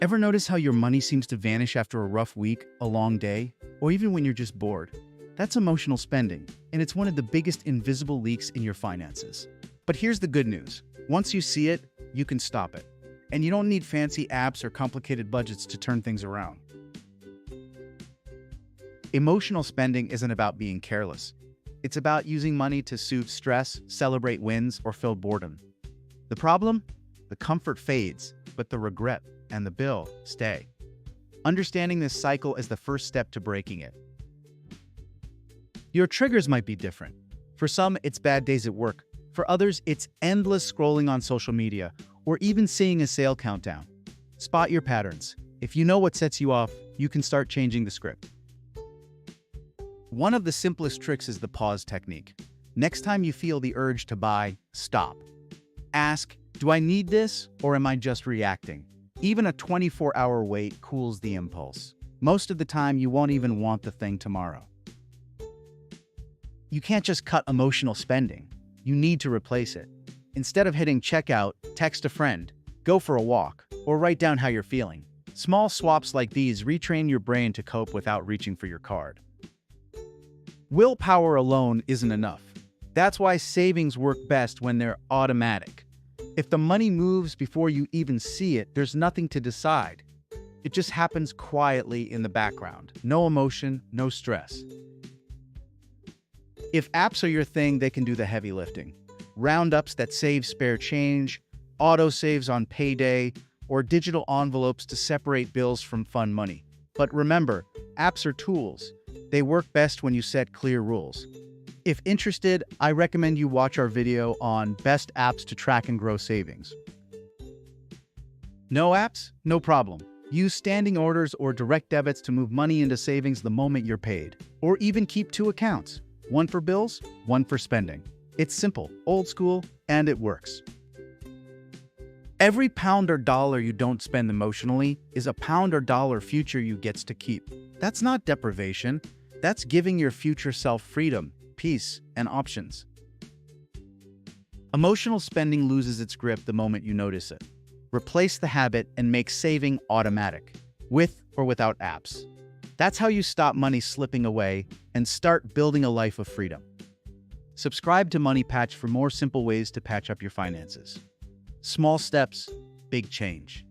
Ever notice how your money seems to vanish after a rough week, a long day, or even when you're just bored? That's emotional spending, and it's one of the biggest invisible leaks in your finances. But here's the good news. Once you see it, you can stop it. And you don't need fancy apps or complicated budgets to turn things around. Emotional spending isn't about being careless. It's about using money to soothe stress, celebrate wins, or fill boredom. The problem? The comfort fades, but the regret and the bill stay. Understanding this cycle is the first step to breaking it. Your triggers might be different. For some, it's bad days at work. For others, it's endless scrolling on social media, or even seeing a sale countdown. Spot your patterns. If you know what sets you off, you can start changing the script. One of the simplest tricks is the pause technique. Next time you feel the urge to buy, stop. Ask, do I need this, or am I just reacting? Even a 24-hour wait cools the impulse. Most of the time, you won't even want the thing tomorrow. You can't just cut emotional spending. You need to replace it. Instead of hitting checkout, text a friend, go for a walk, or write down how you're feeling. Small swaps like these retrain your brain to cope without reaching for your card. Willpower alone isn't enough. That's why savings work best when they're automatic. If the money moves before you even see it, there's nothing to decide. It just happens quietly in the background. No emotion, no stress. If apps are your thing, they can do the heavy lifting. Roundups that save spare change, autosaves on payday, or digital envelopes to separate bills from fun money. But remember, apps are tools. They work best when you set clear rules. If interested, I recommend you watch our video on best apps to track and grow savings. No apps? No problem. Use standing orders or direct debits to move money into savings the moment you're paid. Or even keep two accounts, one for bills, one for spending. It's simple, old school, and it works. Every pound or dollar you don't spend emotionally is a pound or dollar future you gets to keep. That's not deprivation. That's giving your future self freedom, peace, and options. Emotional spending loses its grip the moment you notice it. Replace the habit and make saving automatic, with or without apps. That's how you stop money slipping away and start building a life of freedom. Subscribe to MoneyPatch for more simple ways to patch up your finances. Small steps, big change.